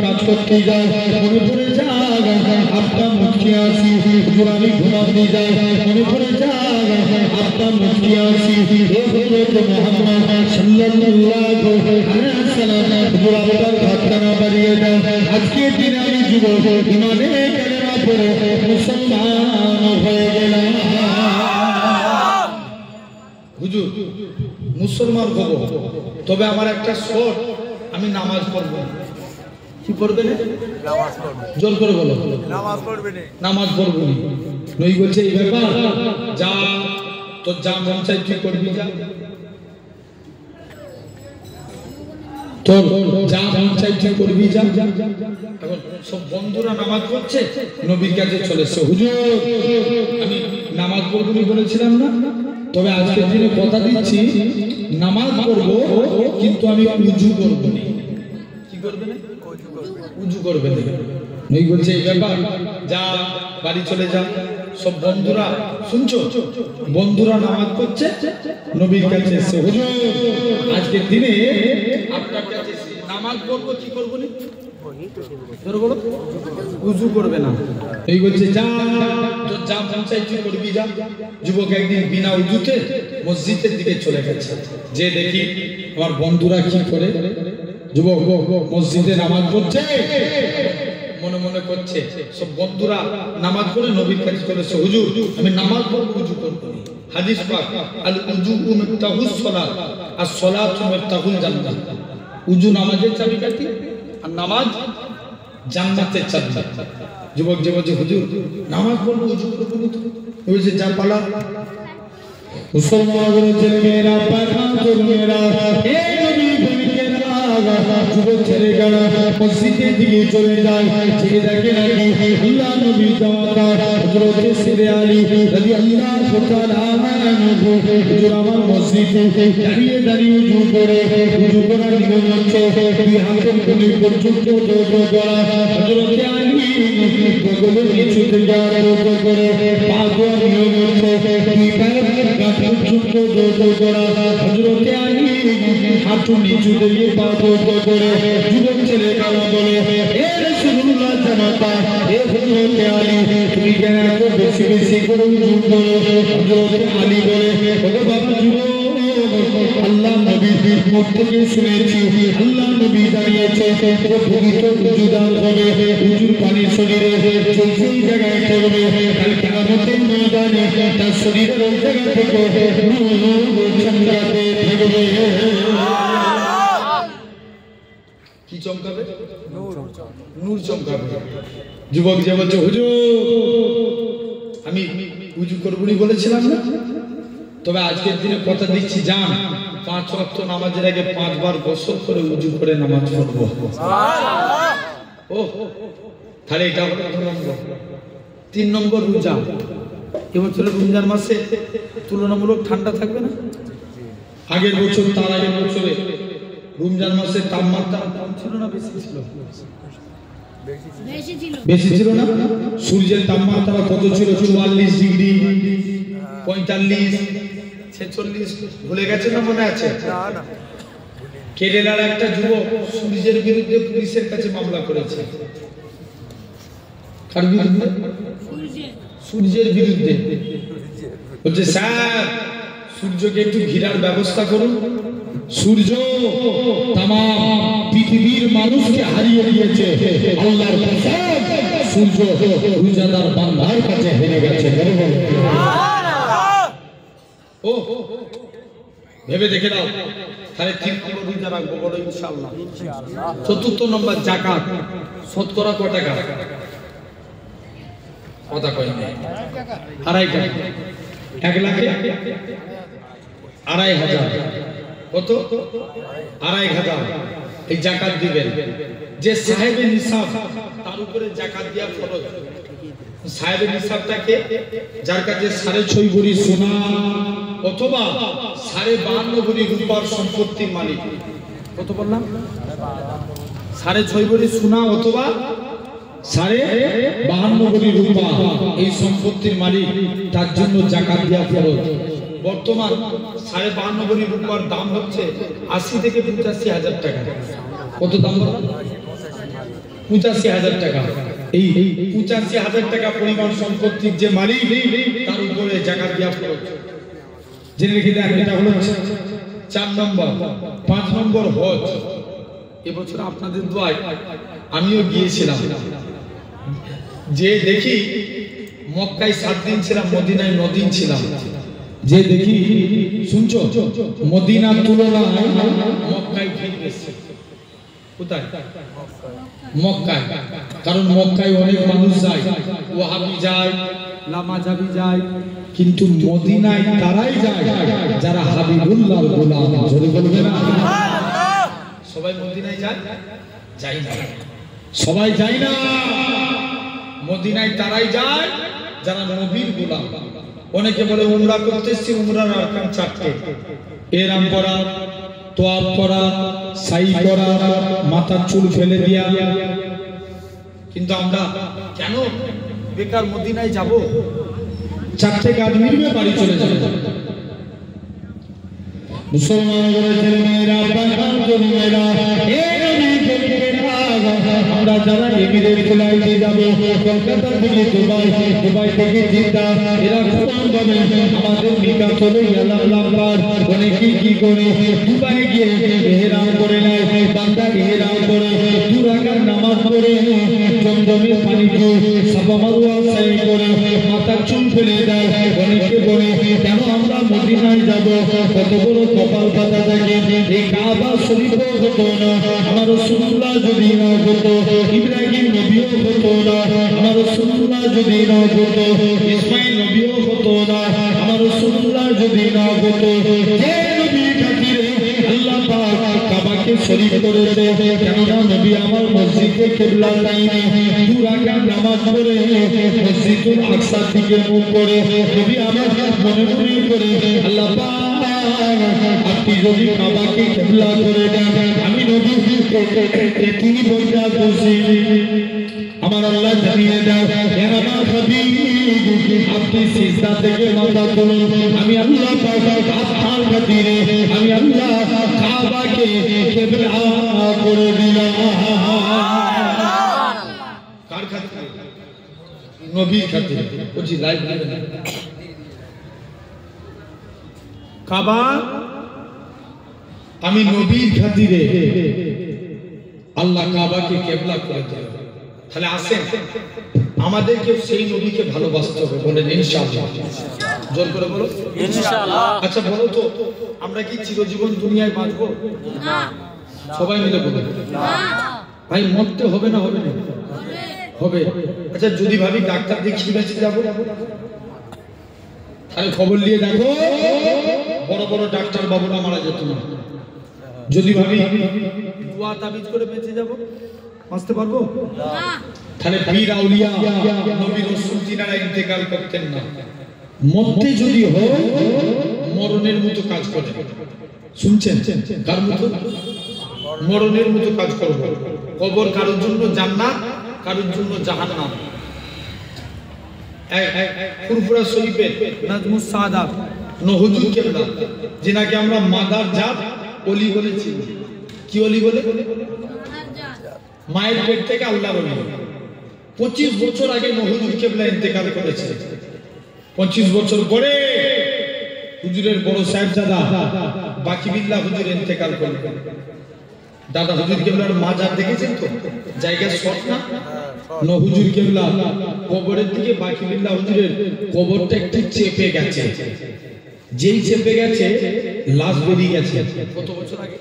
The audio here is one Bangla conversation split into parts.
কাজ করতে যায় মনে পড়ে যায় আপনার মুখে আসি আমি ঘুমাতে যাই মনে পড়ে যায় আপনার মুখে আসি হযরত মুহাম্মদ সাল্লাল্লাহু আলাইহি ওয়াসাল্লাম আপনার ঘটনা বাড়িয়ে দাও আজকের দিনে আমি যুবক ইমানে কালেমা পড়ে মুসলমান হয়ে গেলাম হুজুর মুসলমান হব তবে আমার একটা শর্ত আমি নামাজ পড়ব কি পড়বে না নামাজ পড়ব জোর করে বলো নামাজ পড়বে না নামাজ পড়ব না নই বলছে এই ব্যাপার যা তো যা মন চাই তুই করবি যা তোর যা মন চাই তুই করবি যা এখন সব বন্ধুরা নামাজ পড়ছে নবীর কাছে চলে এসে হুজুর আমি নামাজ পড়ব না বলেছিলাম না তবে আজকের দিনে কথা দিচ্ছি নামাজ পড়ব কিন্তু আমি উযু করব না কি করবে না উযু করবে না নই বলছে এই ব্যাপার যা বাড়ি চলে যা সব বন্ধুরা শুনছো বন্ধুরা নামাজ পড়ছে নবীর কাছে এসে হুজুর আজকের দিনে আপনার কাছে নামাজ পড়ব কি করব না ধরো বলো উযু করবে না এই বলছে যা তো যা মন চাই তুই করবি যা যুবক একদিন বিনা উযুতে মসজিদের দিকে চলে গেছে যে দেখি আমার বন্ধুরা কি করে যুবক মসজিদে নামাজ পড়ছে মনে মনে করছে সব বন্ধুরা নামাজ পড়ে নবীর কাছে চলেছে হুজুর আমি নামাজ পড়ব উযু করব না হাদিস পাক আল উযু মিফতাহুস সালাত আর সালাতু মিফতাহুল জান্নাত উযু নামাজের চাবিকাঠি আর নামাজ জান্নাতের চাবিকাঠি যুবক যে বলছে হুজুর নামাজ পড়ব উযু করব না বলছে যা পালা মুসলমানদের ছেলেমেয়েরা পাঠাতুর মেয়েরা হে নবী বলিকেরা যুবক ছেলেরা মসজিদের দিকে চলে যায় ছেলে দেখে নাকি আল্লাহ নবী জামাতা হযরত সিদে আলী রাদিয়াল্লাহু তাআলা আনহু হুজুর আমার মসজিদে দাঁড়িয়ে দাঁড়িয়ে উযু করে উযু করার নিয়ম হচ্ছে দুই হাতের কোণে পর্যন্ত দোয়া করা হযরত আলী বগলে নিচু থেকে দোয়া করে পা ধোয়ার নিয়ম হচ্ছে দুই পায়ের পর্যন্ত দোয়া করা হযরত আলী হাঁটু নিচু দিয়ে পা দোয়া করে যুবক ছেলে কালা বলে হে রাসূলুল্লাহ জামাতা হে হযরত আলী তুমি কেন এত বেশি বেশি করে উযু করো হযরত আলী বলে ওগো বাবা যুবক আল্লাহ নবীর মুখ থেকে শুনেছি আল্লাহ নবী দাঁড়িয়েছে পবিত্র উযু দান হবে উযুর পানি শরীরে যেই জায়গায় পড়বে কাল কিয়ামতের ময়দানে তার শরীরের ওই জায়গা থেকে নূর চমকাতে থাকবে কি চমকাবে নূর চমকাবে যুবক যে বলছে হুজুর আমি উযু করব না বলেছিলাম না তবে আজকের দিনে কথা দিচ্ছি জান 5 ওয়াক্ত নামাজের আগে 5 বার গোসল করে উযু করে নামাজ পড়ব ও তাহলে এটা হলো 2 নম্বর 3 নম্বর রোজা এবছর রমজান মাসে তুলনামূলক ঠান্ডা থাকবে না আগের বছর তার আগের বছরে রমজান মাসে তাপমাত্রা কম ছিল না বেশি ছিল বেশি ছিল না সূর্যের তাপমাত্রা কত ছিল 44 ডিগ্রি 45 46 ভুলে গেছে না মনে আছে না কেরালার একটা যুবক সূর্যের বিরুদ্ধে পুলিশের কাছে মামলা করেছে কার বিরুদ্ধে সূর্যের বিরুদ্ধে বলছে স্যার সূর্যকে একটু ঘিরার ব্যবস্থা করুন সূর্য तमाम পৃথিবীর মানুষকে হারিয়ে দিয়েছে আল্লাহর কসম সূর্য রোজাদার বান্দার কাছে হেরে গেছে ও ভেবে দেখে নাও তাহলে 3 নম্বর রোজা রাখবো বলো ইনশাআল্লাহ 4th নম্বর যাকাত শতকরা কত টাকা কথা কই না 2.5 টাকা 1 লাখে 2.5 কত 2.5 এই যাকাত দিবেন যে সাহেবে নিসাব তার উপরে যাকাত দেওয়া ফরজ সাহেবে নিসাবটাকে যার কাছে 6.5 ভরি সোনা অথবা 52 ভরি রূপার সম্পত্তির মালিক কত বললাম 6.5 ভরি সোনা অথবা 52 ভরি রূপা এই সম্পত্তির মালিক তার জন্য যাকাত দেওয়া ফরজ বর্তমান 52 ভরি রূপার দাম হচ্ছে 80 থেকে 85 হাজার টাকা কত দাম বললাম 85,000 টাকা। এই 85,000 টাকা পরিমাণ সম্পত্তির যে মালিক, তার উপরে জাকাত দেওয়া ফরজ। জেনে রেখে দেন, এটা হলো 4 নম্বর। 5 নম্বর হজ। এবছর আপনাদের দোয়ায় আমিও গিয়েছিলাম, যে দেখি মক্কায় 7 দিন ছিলাম, মদিনায় 9 দিন ছিলাম। যে দেখি, শুনছো, মদিনার তুলনায় মক্কায় ভিড় বেশি। কোথায়? মক্কায়। কারণ মক্কায় অনেক মানুষ যায়, ওয়াহাবি যায়, লামাজাবি যায়, কিন্তু মদিনায় তারাই যায় যারা হাবিবুল্লাহর গোলাম। জোরে বলবে না? সবাই মদিনায় যায়? যায় না। সবাই যায় না। মদিনায় তারাই যায় যারা নবীর গোলাম। অনেকে বলে উমরা করতে এসেছি, উমরার আরকান 4টে: ইহরাম করা, তোয়াফ করা, সাই করা, মাথার চুল ফেলে দেয়া। কিন্তু আমরা কেন বেকার মদিনায় যাব? 4টে কাজ মিলবে, বাড়ি চলে যাবে। মুসলমানদের ছেলেমেয়েরা, বাচ্চারা, আমরা যারা এমিরেট ফ্লাইটে যাব, কলকাতা থেকে দুবাই, দুবাই থেকে জিদ্দা, এরা কোরআন বলে আমাদের নিকাহ চলে গেল। অনেকে কি করে দুবাই গিয়ে ইহরাম করে নেয়, বান্দা ইহরাম করে 2 রাকাত নামাজ পড়ে জমজমের পানি দিয়ে সাফা মারওয়া সাই করে মাথার চুল ফেলে দেয়। অনেকে বলে কেন আমরা মদিনায় যাব? কত বড় কপাল পাতা থাকে। এই কাবা শরীফও হতো না আমার রাসূলুল্লাহ যদি না হতো, ইব্রাহিম নবীও হতো না আমার রাসূলুল্লাহ যদি না হতো, ইসমাইল নবীও হতো না আমার রাসূলুল্লাহ যদি না হতো। যে নবী খাতিরে আল্লাহ পাক কাবাকে শরীফ করেছে, কেননা নবী আমার মসজিদে কিবলা লাইনে 2 রাকাত নামাজ পড়ে মসজিদুল আকসার দিকে মুখ করে নবী আমার মনে মনে করে আল্লাহ পাক আপনি যদি কাবাকে কিবলা করে দেন, আমি নবী তিনি বলতে বসে আমার আল্লাহ জানিয়ে দাও, হে আমার হাবিব আপনি সিজদা থেকে মাথা তুলুন, আমি আল্লাহ পাক আপনার খাতিরে আমি আল্লাহ কাবাকে কিবলা করে দিলাম। কার খাতিরে? নবীর খাতিরে। বলছি লাইভ দিবেন না। কাবা আমি নবীর খাতিরে আল্লাহ কাবাকে কিবলা করে দিল। তাহলে আসেন আমাদেরকে সেই নবীকে ভালোবাসতে হবে। বলেন ইনশাআল্লাহ। জোর করে বলো ইনশাআল্লাহ। আচ্ছা বলো তো, আমরা কি চিরজীবন দুনিয়ায় বাঁচবো? না। সবাই মিলে বলো না। ভাই মরতে হবে না? হবে না? হবে। আচ্ছা যদি ভাবি ডাক্তার দেখিয়ে বেঁচে যাবো, তাহলে খবর নিয়ে দেখো বড় বড় ডাক্তার বাবুরা মারা যেত না। যদি ভাবি দোয়া তাবিজ করে বেঁচে যাব, বাঁচতে পারবো না। তাহলে পীর আউলিয়া নবী রাসূল তিনারা ইন্তেকাল করতেন না। মরতে যদি হয় মরণের মতো কাজ করে। শুনছেন? কার মতো? মরণের মতো কাজ করব। কবর কারোর জন্য জান্নাত, কারোর জন্য জাহান্নাম। ফুরফুরা শরীফের নাজমুস সাদাত নহুজুর কিবলা, যিনাকে আমরা মাদার জাত ওলি বলেছি। কি ওলি বলে? মায়ের পেট থেকে আল্লাহর ওলি। 25 বছর আগে নহুজুর কিবলা ইন্তেকাল করেছে। 25 বছর পরে হুজুরের বড় সাহেবজাদা বাকিবিল্লাহ হুজুর ইন্তেকাল করলেন। দাদা হুজুর কিবলার মাজার দেখেছেন তো? জায়গা শর্ট না? নহুজুর কিবলা কবরের দিকে বাকিবিল্লাহ হুজুরের কবরটা একটু চেপে গেছে। যেই চেপে গেছে লাশ বেরিয়ে গেছে। কত বছর আগে?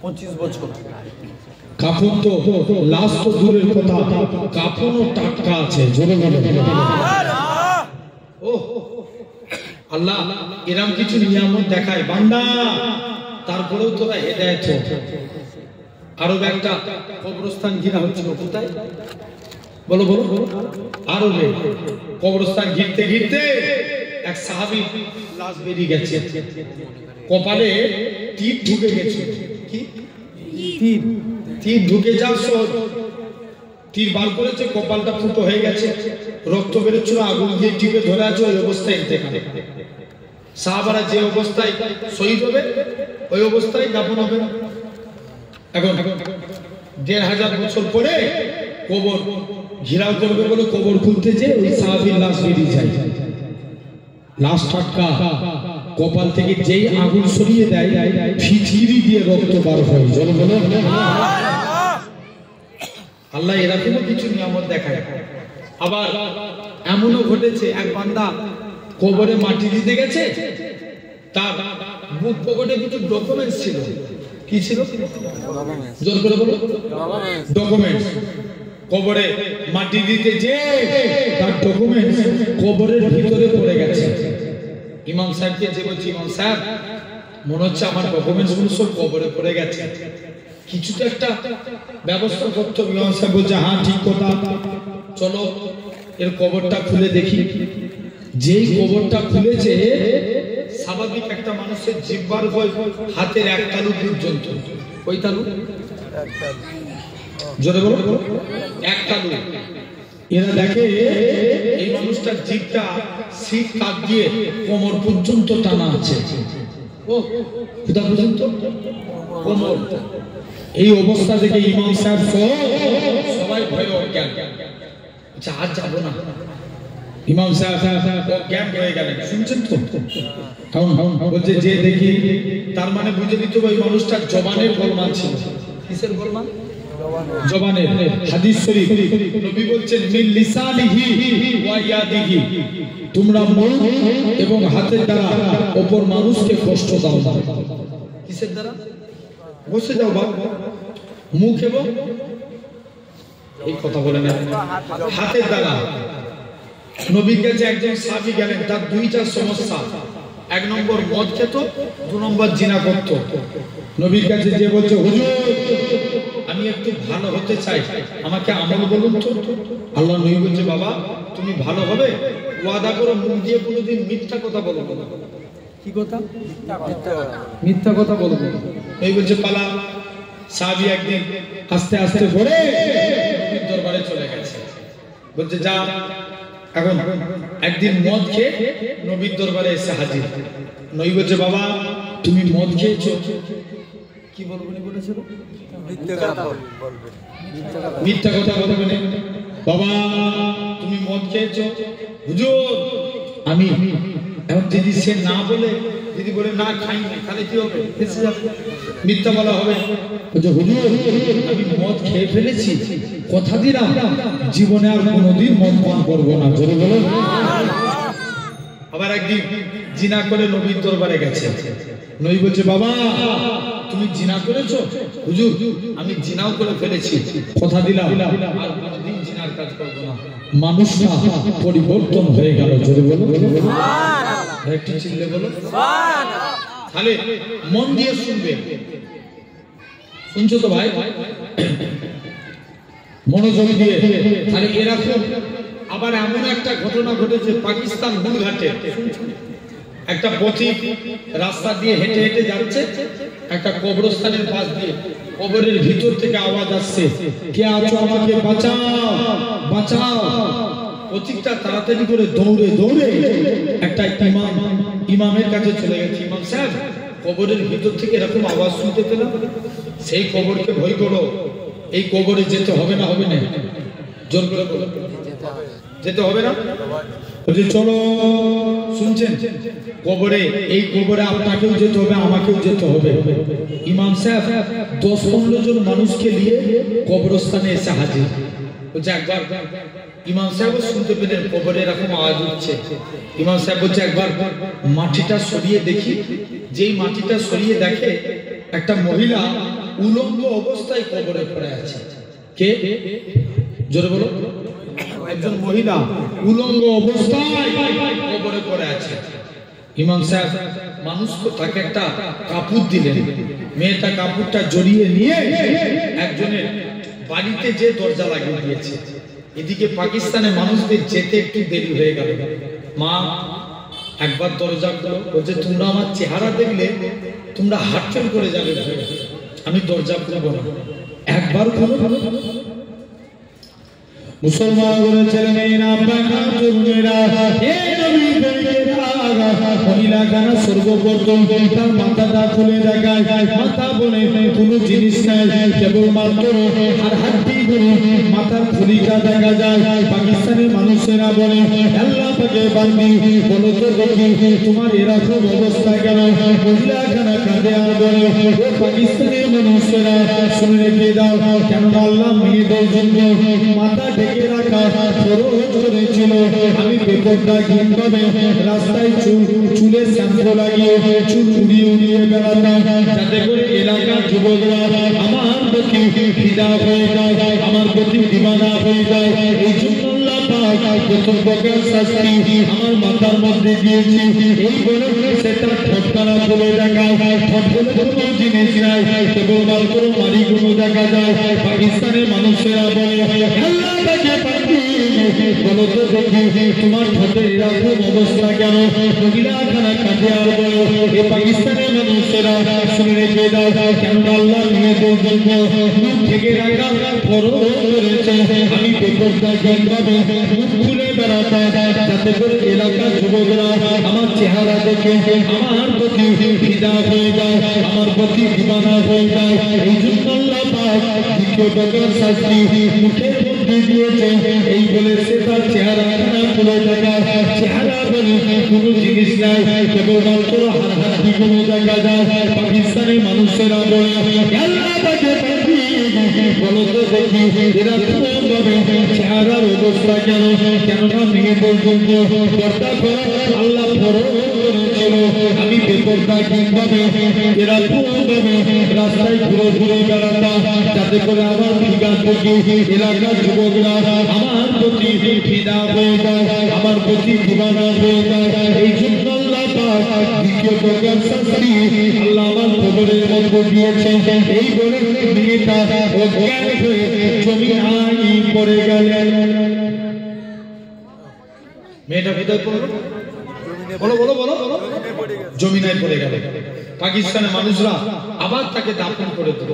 25 বছর। কাফন তো লাশ তো দূরের কথা, কাফনও টাটকা আছে। জোরে বলো ও আল্লাহ, এরকম কিছু নিয়ামত দেখায় বান্দা, তারপরেও তোরা হেদায়েত। আরব একটা কবরস্থান ঘিরা হচ্ছিল। কোথায়? বলো বলো। আরবে কবরস্থান ঘিরতে ঘিরতে এক সাহাবী লাশ বেরিয়ে গেছে। কপালে তীর ঢুকে গেছে। কি তীর? তীর ঢুকে যাওয়ার সময় তীর বার করেছে, কপালটা ফুটো হয়ে গেছে, রক্ত বেরোচ্ছিল, আগুন দিয়ে টিপে ধরে আছে। ওই অবস্থায় ইন্তেকাল। সাহাবারা যে অবস্থায় শহীদ হবে ওই অবস্থায় দাফন হবে। এখন 1500 বছর পরে কবর ঘেরাও করবে বলে কবর খুলতে যে ওই সাহাবীর লাশ বেরিয়ে যায়, লাশ টাটকা, কপাল থেকে যেই আগুন সরিয়ে দেয় ফিটকিরি দিয়ে রক্ত বার হয়। আল্লাহ এরকমও কিছু নিয়ামত দেখায়। আবার এমনও ঘটেছে, এক বান্দা কবরে মাটি দিতে গেছে, তার বুক পকেটে কিছু ডকুমেন্টস ছিল। কি ছিল? জোর করে বলো। ডকুমেন্টস। কবরে মাটি দিতে যে তার ডকুমেন্টস কবরের ভিতরে পড়ে গেছে। ইমাম সাহেবকে যে বলছি, ইমাম সাহেব মনে হচ্ছে আমার ডকুমেন্টস গুলো সব কবরে পড়ে গেছে, কিছু তো একটা ব্যবস্থা করতে হবে। ইমাম সাহেব বলছে, হ্যাঁ ঠিক কথা, চলো এর কবরটা খুলে দেখি। যেই কবরটা খুলেছে, স্বাভাবিক একটা মানুষের জিহ্বার হয় হাতের এক তালু পর্যন্ত। ওই তালু, জোরে বলো, এক তালু। এরা দেখে এই মানুষটার জিভটা শিক কাট দিয়ে কোমর পর্যন্ত টানা আছে। ও কোথা পর্যন্ত? কোমর। এই অবস্থা দেখে ইমাম সাহেব সবাই ভয়ে অজ্ঞান, আর যাবো না। ইমাম সাহেব অজ্ঞান হয়ে গেলেন। শুনছেন তো? বলছে যে দেখি, তার মানে বুঝে নিতে হবে ওই মানুষটার জবানের গোলমাল ছিল। কিসের গোলমাল? জবানের। হাদিস শরীফ নবী বলছেন, মিন লিসানিহি ওয়া ইয়াদিহি, তোমরা মুখ এবং হাতের দ্বারা অপর মানুষকে কষ্ট দাও না। কিসের দ্বারা? বসে যাও বাবা, মুখ এবং এই কথা বলে না, হাতের দ্বারা। নবীর কাছে একজন সাহাবী গেলেন, তার দুইটা সমস্যা, 1 নম্বর মদ খেত, 2 নম্বর জিনা করত। নবীর কাছে যে বলছে, হুজুর আমি একটু ভালো হতে চাই, আমাকে আমল বলুন তো। আল্লাহ নবী বলছে, বাবা তুমি ভালো হবে, ওয়াদা করো মুখ দিয়ে কোনোদিন মিথ্যা কথা বলবে না। কি কথা? মিথ্যা কথা বলবে না। এই বলছে পালা। সাহাবী একদিন আস্তে আস্তে ঘুরে নবীর দরবারে চলে গেছে। বলছে যা। এখন একদিন মদ খেয়ে নবীর দরবারে এসে হাজির। নবী বলছে, বাবা তুমি মদ খেয়েছো? কি বলবো? বলেছিল মিথ্যা কথা বলবে না। বাবা তুমি মদ খেয়েছো? হুজুর আমি। এখন যদি সে না বলে, যদি বলে না খাইনি, তাহলে কি হবে? মিথ্যা বলা হবে। হুজুর আমি মদ খেয়ে ফেলেছি, কথা দিলাম জীবনে আর কোনোদিন মদ পান করবো না। জোরে বলো। আবার একদিন জিনা করে নবীর দরবারে গেছে। নবী বলছে, বাবা তুমি জিনা করেছো? হুজুর আমি জিনাও করে ফেলেছি, কথা দিলাম আর কোনোদিন জিনার কাজ করবো না। মানুষটা পরিবর্তন হয়ে গেল। জোরে বলো। একটু চিল্লে বলো। তাহলে মন দিয়ে শুনবে। শুনছো তো ভাই? মনোযোগ দিয়ে। তাহলে এরকম আবার এমন একটা ঘটনা ঘটেছে পাকিস্তান গুলঘাটে। একটা পথিক রাস্তা দিয়ে হেঁটে হেঁটে যাচ্ছে, একটা কবরস্থানের পাশ দিয়ে। কবরের ভিতর থেকে আওয়াজ আসছে, কে আছো আমাকে বাঁচাও বাঁচাও। পথিকটা তাড়াতাড়ি করে দৌড়ে দৌড়ে একটা ইমামের কাছে চলে গেছে। ইমাম সাহেব কবরের ভিতর থেকে এরকম আওয়াজ শুনতে পেলাম, সেই কবরকে ভয় করো, এই কবরে যেতে হবে না? হবে না? জোর করে বলো। যেতে হবে না? বলছে চলো। শুনছেন? কবরে, এই কবরে আপনাকেও যেতে হবে, আমাকেও যেতে হবে। ইমাম সাহেব 10-15 জন মানুষকে নিয়ে কবরস্থানে এসে হাজির। বলছে একবার। ইমাম সাহেব শুনতে পেলেন কবরে এরকম আওয়াজ হচ্ছে। ইমাম সাহেব বলছে একবার মাটিটা সরিয়ে দেখি। যেই মাটিটা সরিয়ে দেখে, একটা মহিলা উলঙ্গ অবস্থায় কবরে পড়ে আছে। কে? জোরে বলো। একজন মহিলা উলঙ্গ অবস্থায় কবরে পড়ে আছে। ইমাম সাহেব মানুষ তো তাকে একটা কাপড় দিলেন। মেয়েটা কাপড়টা জড়িয়ে নিয়ে একজনের বাড়িতে যে দরজা লাগিয়ে দিয়েছে। এদিকে পাকিস্তানে মানুষদের যেতে একটু দেরি হয়ে গেল। মা একবার দরজা খুলো। বলছে তোমরা আমার চেহারা দেখলে তোমরা হাটফেল করে যাবে, আমি দরজা খুলবো না। একবার খুলো। মুসলমান ছেলে মেয়েরা বাবা তরুণেরা হে নবী প্রেমিকেরা মহিলাখানা সর্বপ্রথম তার মাথাটা খুলে দেখায় মাথা বলে কোনো জিনিস নাই কেবল মাত্র আর হাড্ডি করে মাথার খুলিটা দেখা যায় পাকিস্তানের মানুষেরা বলে আল্লাহ পাকে বান্দি বলো তো দেখি তোমার এরকম অবস্থা কেন মহিলাখানা কাঁদে আর বলে ও পাকিস্তানের মানুষেরা শুনে রেখে দাও কেন আল্লাহ মেয়েদের জন্য মাথা ঢেকে রাখা ফরজ করেছিল আমি বেপরদা কিভাবে রাস্তায় চুলে শ্যাম্পু লাগিয়ে চুল উড়িয়ে উড়িয়ে বেড়াতাম যাতে করে এলাকার যুবকরা আমার প্রতি ফিদা হয়ে যায় আমার প্রতি দিবানা হয়ে যায় এই জন্য আল্লাহ পাক প্রথম প্রকার শাস্তি আমার মাথার মধ্যে দিয়েছি এই বলে সেটা ঠটকানা বলে দেখা ঠট বলে কোনো জিনিস নাই কেবল মাত্র মারিগুলো দেখা যায় পাকিস্তানের মানুষেরা বলে আল্লাহ তাকে পাখি বলো তো দেখি তোমার ঠোঁটের এরকম অবস্থা কেন মহিলাখানা কাঁদে আর বলো এ পাকিস্তানের মানুষেরা শুনে রেখে দাও কেন আল্লাহ মেয়েদের জন্য মুখ থেকে রাখা ফরজ করেছে আমি বেপরদা কিভাবে মুখ খুলে বেড়াতাম যাতে করে এলাকার যুবকরা আমার চেহারা দেখে আমার প্রতি ফিদা হয়ে যায় আমার প্রতি দিবানা হয়ে যায় এই জন্য আল্লাহ পাক দ্বিতীয় প্রকার শাস্তি মুখের মধ্যে দিয়েছে এই বলে সে তার চেহারা খুলে দেখা চেহারা বলে কোনো জিনিস নাই কেবল মাত্র হাড্ডি কোনো দেখা যায় পাকিস্তানের মানুষেরা বলে আল্লাহ পাকে বলো তো দেখি এরকম ভাবে চেহারার অবস্থা কেন কেননা মেয়েদের জন্য পর্দা করা আল্লাহ ফরজ করেছিল আমি বেপরদা কিভাবে এরকম ভাবে রাস্তায় ঘুরে ঘুরে বেড়াতাম যাতে করে আমার বিজ্ঞান থেকে এলাকার যুবকরা আমার প্রতি ফিদা হয়ে যায় আমার প্রতি দিবানা হয়ে যায় এই জন্য আল্লাহ পাক দ্বিতীয় প্রকার শাস্তি আল্লাহ আমার খবরের মধ্যে দিয়েছে এই বলে মেয়েটা অজ্ঞান হয়ে জমিনায় পড়ে গেল মেয়েটা কোথায় পড়লো বলো বলো বলো জমিনায় পড়ে গেল পাকিস্তানের মানুষরা আবার তাকে দাফন করে দিল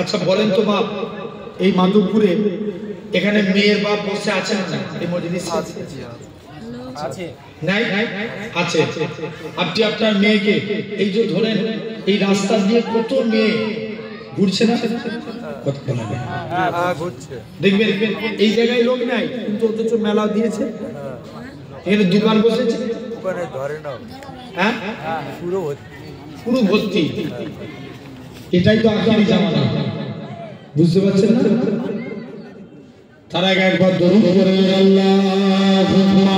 আচ্ছা বলেন তো বাপ এই মাধবপুরে এখানে মেয়ের বাপ বসে আছেন না এই মজলিসে আছে নাই আছে আপনি আপনার মেয়েকে এই যে ধরেন এই রাস্তা দিয়ে কত মেয়ে ঘুরছে না কত ঘুরছে দেখবেন এই জায়গায় লোক নাই কিন্তু অথচ মেলা দিয়েছে এখানে দোকান বসেছে দোকানে ধরে না হ্যাঁ পুরো ভর্তি এটাই তো আখিরি জামানা বুঝতে পারছেন না তার আগে একবার দরুদ পড়ে আল্লাহুম্মা